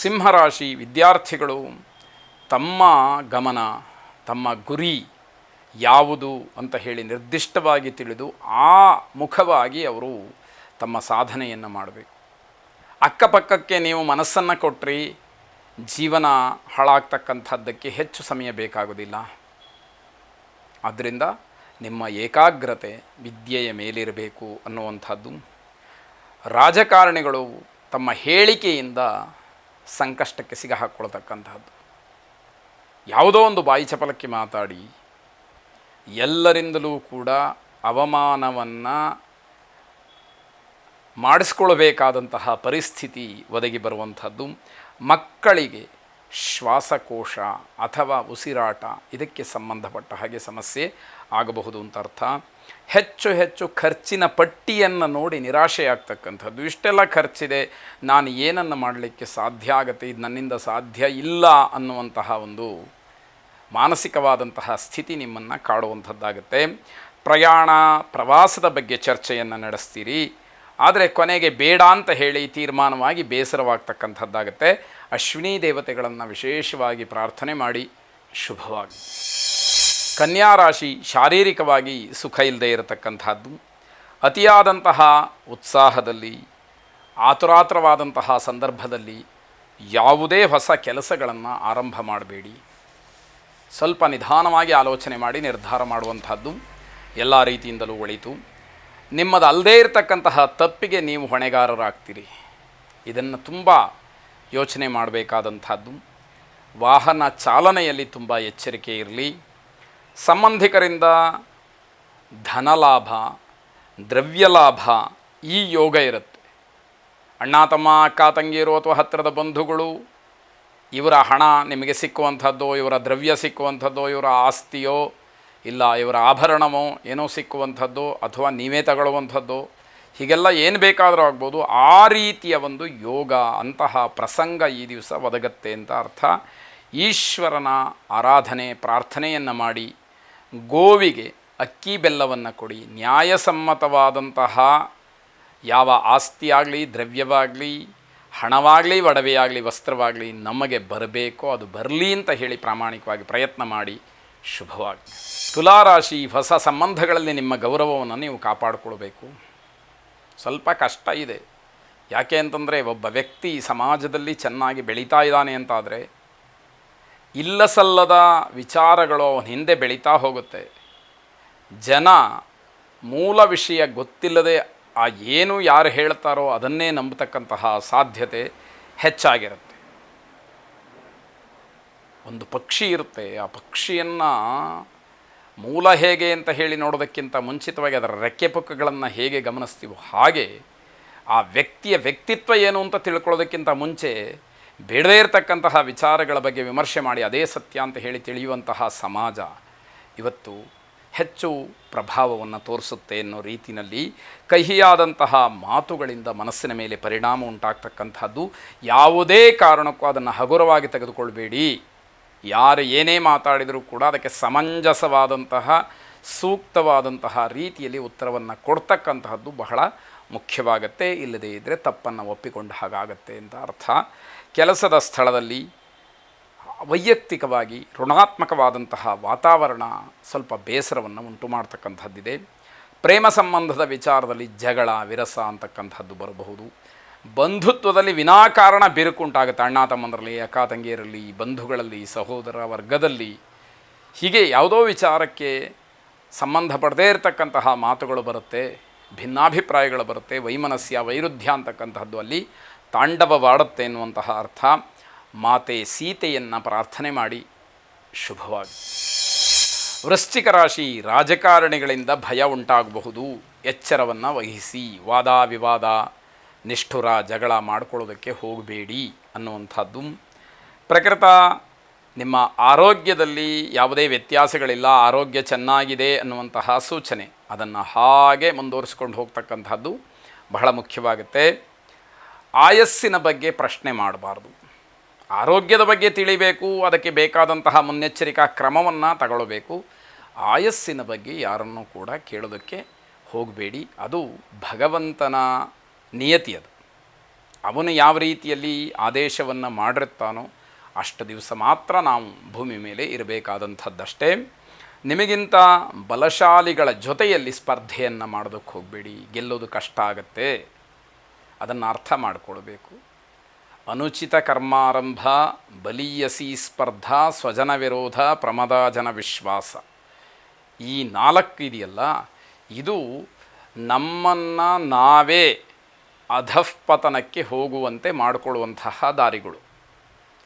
ಸಿಂಹರಾಶಿ ವಿದ್ಯಾರ್ಥಿಗಳು ತಮ್ಮ ಗಮನ, ತಮ್ಮ ಗುರಿ ಯಾವುದು ಅಂತ ಹೇಳಿ ನಿರ್ದಿಷ್ಟವಾಗಿ ತಿಳಿದು ಆ ಮುಖವಾಗಿ ಅವರು ತಮ್ಮ ಸಾಧನೆಯನ್ನು ಮಾಡಬೇಕು. ಅಕ್ಕಪಕ್ಕಕ್ಕೆ ನೀವು ಮನಸ್ಸನ್ನು ಕೊಟ್ಟರೆ ಜೀವನ ಹಾಳಾಗ್ತಕ್ಕಂಥದ್ದಕ್ಕೆ ಹೆಚ್ಚು ಸಮಯ ಬೇಕಾಗೋದಿಲ್ಲ. ಆದ್ದರಿಂದ ನಿಮ್ಮ ಏಕಾಗ್ರತೆ ವಿದ್ಯೆಯ ಮೇಲಿರಬೇಕು ಅನ್ನುವಂಥದ್ದು. ರಾಜಕಾರಣಿಗಳು ತಮ್ಮ ಹೇಳಿಕೆಯಿಂದ ಸಂಕಷ್ಟಕ್ಕೆ ಸಿಗಹಾಕ್ಕೊಳ್ತಕ್ಕಂಥದ್ದು. ಯಾವುದೋ ಒಂದು ಬಾಯಿ ಚಪಲಕ್ಕೆ ಮಾತಾಡಿ ಎಲ್ಲರಿಂದಲೂ ಕೂಡ ಅವಮಾನವನ್ನು ಮಾಡಿಸ್ಕೊಳ್ಬೇಕಾದಂತಹ ಪರಿಸ್ಥಿತಿ ಒದಗಿ ಬರುವಂಥದ್ದು. ಮಕ್ಕಳಿಗೆ ಶ್ವಾಸಕೋಶ ಅಥವಾ ಉಸಿರಾಟ ಇದಕ್ಕೆ ಸಂಬಂಧಪಟ್ಟ ಹಾಗೆ ಸಮಸ್ಯೆ ಆಗಬಹುದು ಅಂತ ಅರ್ಥ. ಹೆಚ್ಚು ಹೆಚ್ಚು ಖರ್ಚಿನ ಪಟ್ಟಿಯನ್ನು ನೋಡಿ ನಿರಾಶೆಯಾಗ್ತಕ್ಕಂಥದ್ದು. ಇಷ್ಟೆಲ್ಲ ಖರ್ಚಿದೆ, ನಾನು ಏನನ್ನು ಮಾಡಲಿಕ್ಕೆ ಸಾಧ್ಯ ಆಗುತ್ತೆ, ಇದು ನನ್ನಿಂದ ಸಾಧ್ಯ ಇಲ್ಲ ಅನ್ನುವಂತಹ ಒಂದು ಮಾನಸಿಕವಾದಂತಹ ಸ್ಥಿತಿ ನಿಮ್ಮನ್ನು ಕಾಡುವಂಥದ್ದಾಗುತ್ತೆ. ಪ್ರವಾಸದ ಬಗ್ಗೆ ಚರ್ಚೆಯನ್ನು ನಡೆಸ್ತೀರಿ, ಆದರೆ ಕೊನೆಗೆ ಬೇಡ ಅಂತ ಹೇಳಿ ತೀರ್ಮಾನವಾಗಿ ಬೇಸರವಾಗ್ತಕ್ಕಂಥದ್ದಾಗುತ್ತೆ. ಅಶ್ವಿನಿ ದೇವತೆಗಳನ್ನು ವಿಶೇಷವಾಗಿ ಪ್ರಾರ್ಥನೆ ಮಾಡಿ ಶುಭವಾಗಿ. ಕನ್ಯಾ ರಾಶಿ ಶಾರೀರಿಕವಾಗಿ ಸುಖ ಇಲ್ಲದೆ ಇರತಕ್ಕಂಥದ್ದು. ಅತಿಯಾದಂತಹ ಉತ್ಸಾಹದಲ್ಲಿ, ಆತುರಾತುರವಾದಂತಹ ಸಂದರ್ಭದಲ್ಲಿ ಯಾವುದೇ ಹೊಸ ಕೆಲಸಗಳನ್ನು ಆರಂಭ ಮಾಡಬೇಡಿ. ಸ್ವಲ್ಪ ನಿಧಾನವಾಗಿ ಆಲೋಚನೆ ಮಾಡಿ ನಿರ್ಧಾರ ಮಾಡುವಂಥದ್ದು ಎಲ್ಲ ರೀತಿಯಿಂದಲೂ ಒಳಿತು. ನಿಮ್ಮದು ಅಲ್ಲದೇ ಇರತಕ್ಕಂತಹ ತಪ್ಪಿಗೆ ನೀವು ಹೊಣೆಗಾರರಾಗ್ತೀರಿ. ಇದನ್ನು ತುಂಬ ಯೋಚನೆ ಮಾಡಬೇಕಾದಂಥದ್ದು. ವಾಹನ ಚಾಲನೆಯಲ್ಲಿ ತುಂಬ ಎಚ್ಚರಿಕೆ ಇರಲಿ. ಸಂಬಂಧಿಕರಿಂದ ಧನಲಾಭ, ದ್ರವ್ಯಲಾಭ ಈ ಯೋಗ ಇರುತ್ತೆ. ಅಣ್ಣ ತಮ್ಮ, ಅಕ್ಕ ತಂಗಿಯರು ಅಥವಾ ಹತ್ತಿರದ ಬಂಧುಗಳು, ಇವರ ಹಣ ನಿಮಗೆ ಸಿಕ್ಕುವಂಥದ್ದೋ, ಇವರ ದ್ರವ್ಯ ಸಿಕ್ಕುವಂಥದ್ದೋ, ಇವರ ಆಸ್ತಿಯೋ ಇಲ್ಲ ಇವರ ಆಭರಣವೋ ಏನೋ ಸಿಕ್ಕುವಂಥದ್ದು, ಅಥವಾ ನೀವೇ ತಗೊಳ್ಳುವಂಥದ್ದು, ಹೀಗೆಲ್ಲ ಏನು ಬೇಕಾದರೂ ಆಗ್ಬೋದು. ಆ ರೀತಿಯ ಒಂದು ಯೋಗ, ಅಂತಹ ಪ್ರಸಂಗ ಈ ದಿವಸ ಒದಗತ್ತೆ ಅಂತ ಅರ್ಥ. ಈಶ್ವರನ ಆರಾಧನೆ ಪ್ರಾರ್ಥನೆಯನ್ನು ಮಾಡಿ ಗೋವಿಗೆ ಅಕ್ಕಿ ಬೆಲ್ಲವನ್ನು ಕೊಡಿ. ನ್ಯಾಯಸಮ್ಮತವಾದಂತಹ ಯಾವ ಆಸ್ತಿಯಾಗಲಿ, ದ್ರವ್ಯವಾಗಲಿ, ಹಣವಾಗಲಿ, ಒಡವೆಯಾಗಲಿ, ವಸ್ತ್ರವಾಗಲಿ ನಮಗೆ ಬರಬೇಕೋ ಅದು ಬರಲಿ ಅಂತ ಹೇಳಿ ಪ್ರಾಮಾಣಿಕವಾಗಿ ಪ್ರಯತ್ನ ಮಾಡಿ ಶುಭವಾಗಿ. ತುಲಾರಾಶಿ ಹೊಸ ಸಂಬಂಧಗಳಲ್ಲಿ ನಿಮ್ಮ ಗೌರವವನ್ನು ನೀವು ಕಾಪಾಡಿಕೊಳ್ಬೇಕು. ಸ್ವಲ್ಪ ಕಷ್ಟ ಇದೆ. ಯಾಕೆ ಅಂತಂದರೆ ಒಬ್ಬ ವ್ಯಕ್ತಿ ಸಮಾಜದಲ್ಲಿ ಚೆನ್ನಾಗಿ ಬೆಳೀತಾ ಇದ್ದಾನೆ ಅಂತಾದರೆ ಇಲ್ಲಸಲ್ಲದ ವಿಚಾರಗಳು ಅವನ ಹಿಂದೆ ಬೆಳೀತಾ ಹೋಗುತ್ತೆ. ಜನ ಮೂಲ ವಿಷಯ ಗೊತ್ತಿಲ್ಲದೆ ಆ ಏನು ಯಾರು ಹೇಳ್ತಾರೋ ಅದನ್ನೇ ನಂಬತಕ್ಕಂತಹ ಸಾಧ್ಯತೆ ಹೆಚ್ಚಾಗಿರುತ್ತೆ. ಒಂದು ಪಕ್ಷಿ ಇರುತ್ತೆ, ಆ ಪಕ್ಷಿಯನ್ನು ಮೂಲ ಹೇಗೆ ಅಂತ ಹೇಳಿ ನೋಡೋದಕ್ಕಿಂತ ಮುಂಚಿತವಾಗಿ ಅದರ ರೆಕ್ಕೆ ಪುಕ್ಕಗಳನ್ನು ಹೇಗೆ ಗಮನಿಸ್ತೀವೋ ಹಾಗೆ ಆ ವ್ಯಕ್ತಿಯ ವ್ಯಕ್ತಿತ್ವ ಏನು ಅಂತ ತಿಳ್ಕೊಳ್ಳೋದಕ್ಕಿಂತ ಮುಂಚೆ ಬೇಡದೇ ಇರತಕ್ಕಂತಹ ವಿಚಾರಗಳ ಬಗ್ಗೆ ವಿಮರ್ಶೆ ಮಾಡಿ ಅದೇ ಸತ್ಯ ಅಂತ ಹೇಳಿ ತಿಳಿಯುವಂತಹ ಸಮಾಜ ಇವತ್ತು ಹೆಚ್ಚು ಪ್ರಭಾವವನ್ನು ತೋರಿಸುತ್ತೆ ಅನ್ನೋ ರೀತಿಯಲ್ಲಿ ಕಹಿಯಾದಂತಹ ಮಾತುಗಳಿಂದ ಮನಸ್ಸಿನ ಮೇಲೆ ಪರಿಣಾಮ ಉಂಟಾಗ್ತಕ್ಕಂಥದ್ದು. ಯಾವುದೇ ಕಾರಣಕ್ಕೂ ಅದನ್ನು ಹಗುರವಾಗಿ ತೆಗೆದುಕೊಳ್ಬೇಡಿ. ಯಾರು ಏನೇ ಮಾತಾಡಿದರೂ ಕೂಡ ಅದಕ್ಕೆ ಸಮಂಜಸವಾದಂತಹ ಸೂಕ್ತವಾದಂತಹ ರೀತಿಯಲ್ಲಿ ಉತ್ತರವನ್ನು ಕೊಡ್ತಕ್ಕಂತಹದ್ದು ಬಹಳ ಮುಖ್ಯವಾಗುತ್ತೆ. ಇಲ್ಲದೇ ಇದ್ದರೆ ತಪ್ಪನ್ನು ಒಪ್ಪಿಕೊಂಡ ಹಾಗಾಗತ್ತೆ ಅಂತ ಅರ್ಥ. ಕೆಲಸದ ಸ್ಥಳದಲ್ಲಿ ವೈಯಕ್ತಿಕವಾಗಿ ಋಣಾತ್ಮಕವಾದಂತಹ ವಾತಾವರಣ ಸ್ವಲ್ಪ ಬೇಸರವನ್ನು ಉಂಟು ಮಾಡ್ತಕ್ಕಂಥದ್ದಿದೆ. ಪ್ರೇಮ ಸಂಬಂಧದ ವಿಚಾರದಲ್ಲಿ ಜಗಳ, ವಿರಸ ಅಂತಕ್ಕಂಥದ್ದು ಬರಬಹುದು. ಬಂಧುತ್ವದಲ್ಲಿ ವಿನಾಕಾರಣ ಬಿರುಕುಂಟಾಗುತ್ತೆ. ಅಣ್ಣ ತಮ್ಮಂದರಲ್ಲಿ, ಅಕ್ಕ ತಂಗಿಯರಲ್ಲಿ, ಬಂಧುಗಳಲ್ಲಿ, ಸಹೋದರ ವರ್ಗದಲ್ಲಿ, ಹೀಗೆ ಯಾವುದೋ ವಿಚಾರಕ್ಕೆ ಸಂಬಂಧಪಡದೇ ಇರತಕ್ಕಂತಹ ಮಾತುಗಳು ಬರುತ್ತೆ, ಭಿನ್ನಾಭಿಪ್ರಾಯಗಳು ಬರುತ್ತೆ, ವೈಮನಸ್ಯ, ವೈರುಧ್ಯ ಅಂತಕ್ಕಂಥದ್ದು ಅಲ್ಲಿ ತಾಂಡವವಾಡುತ್ತೆ ಎನ್ನುವಂತಹ ಅರ್ಥ. ಮಾತೆ ಸೀತೆಯನ್ನು ಪ್ರಾರ್ಥನೆ ಮಾಡಿ ಶುಭವಾಗಿ. ವೃಶ್ಚಿಕ ರಾಶಿ ರಾಜಕಾರಣಿಗಳಿಂದ ಭಯ ಉಂಟಾಗಬಹುದು, ಎಚ್ಚರವನ್ನು ವಹಿಸಿ. ವಾದ ವಿವಾದ, ನಿಷ್ಠುರ ಜಗಳ ಮಾಡಿಕೊಳ್ಳೋದಕ್ಕೆ ಹೋಗಬೇಡಿ ಅನ್ನುವಂಥದ್ದು. ಪ್ರಕೃತ ನಿಮ್ಮ ಆರೋಗ್ಯದಲ್ಲಿ ಯಾವುದೇ ವ್ಯತ್ಯಾಸಗಳಿಲ್ಲ, ಆರೋಗ್ಯ ಚೆನ್ನಾಗಿದೆ ಅನ್ನುವಂತಹ ಸೂಚನೆ. ಅದನ್ನು ಹಾಗೆ ಮುಂದುವರಿಸ್ಕೊಂಡು ಹೋಗ್ತಕ್ಕಂಥದ್ದು ಬಹಳ ಮುಖ್ಯವಾಗುತ್ತೆ. ಆಯಸ್ಸಿನ ಬಗ್ಗೆ ಪ್ರಶ್ನೆ ಮಾಡಬಾರ್ದು. ಆರೋಗ್ಯದ ಬಗ್ಗೆ ತಿಳಿಬೇಕು, ಅದಕ್ಕೆ ಬೇಕಾದಂತಹ ಮುನ್ನೆಚ್ಚರಿಕಾ ಕ್ರಮವನ್ನು ತಗೊಳ್ಳಬೇಕು. ಆಯಸ್ಸಿನ ಬಗ್ಗೆ ಯಾರನ್ನೂ ಕೂಡ ಕೇಳೋದಕ್ಕೆ ಹೋಗಬೇಡಿ. ಅದು ಭಗವಂತನ ನಿಯತಿ. ಅದು ಅವನು ಯಾವ ರೀತಿಯಲ್ಲಿ ಆದೇಶವನ್ನು ಮಾಡಿರುತ್ತಾನೋ ಅಷ್ಟು ದಿವಸ ಮಾತ್ರ ನಾವು ಭೂಮಿ ಮೇಲೆ ಇರಬೇಕಾದಂಥದ್ದಷ್ಟೇ. ನಿಮಗಿಂತ ಬಲಶಾಲಿಗಳ ಜೊತೆಯಲ್ಲಿ ಸ್ಪರ್ಧೆಯನ್ನು ಮಾಡೋದಕ್ಕೆ ಹೋಗಬೇಡಿ, ಗೆಲ್ಲೋದು ಕಷ್ಟ ಆಗತ್ತೆ. ಅದನ್ನು ಅರ್ಥ ಮಾಡಿಕೊಳ್ಬೇಕು. ಅನುಚಿತ ಕರ್ಮಾರಂಭ, ಬಲೀಯಸಿ ಸ್ಪರ್ಧಾ, ಸ್ವಜನ ವಿರೋಧ, ಪ್ರಮದಾಜನ ವಿಶ್ವಾಸ, ಈ 4 ಇದೆಯಲ್ಲ, ಇದು ನಮ್ಮನ್ನು ನಾವೇ ಅಧಃಪತನಕ್ಕೆ ಹೋಗುವಂತೆ ಮಾಡಿಕೊಳ್ಳುವಂತಹ ದಾರಿಗಳು.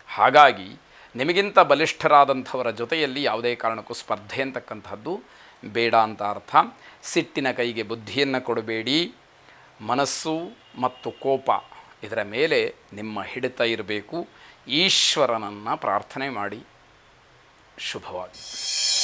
ಹಾಗಾಗಿ ನಿಮಗಿಂತ ಬಲಿಷ್ಠರಾದಂಥವರ ಜೊತೆಯಲ್ಲಿ ಯಾವುದೇ ಕಾರಣಕ್ಕೂ ಸ್ಪರ್ಧೆ ಅಂತಕ್ಕಂಥದ್ದು ಬೇಡ ಅಂತ ಅರ್ಥ. ಸಿಟ್ಟಿನ ಕೈಗೆ ಬುದ್ಧಿಯನ್ನು ಕೊಡಬೇಡಿ. ಮನಸ್ಸು ಮತ್ತು ಕೋಪ ಇದರ ಮೇಲೆ ನಿಮ್ಮ ಹಿಡಿತ ಇರಬೇಕು. ಈಶ್ವರನನ್ನು ಪ್ರಾರ್ಥನೆ ಮಾಡಿ. ಶುಭವಾಗಿ.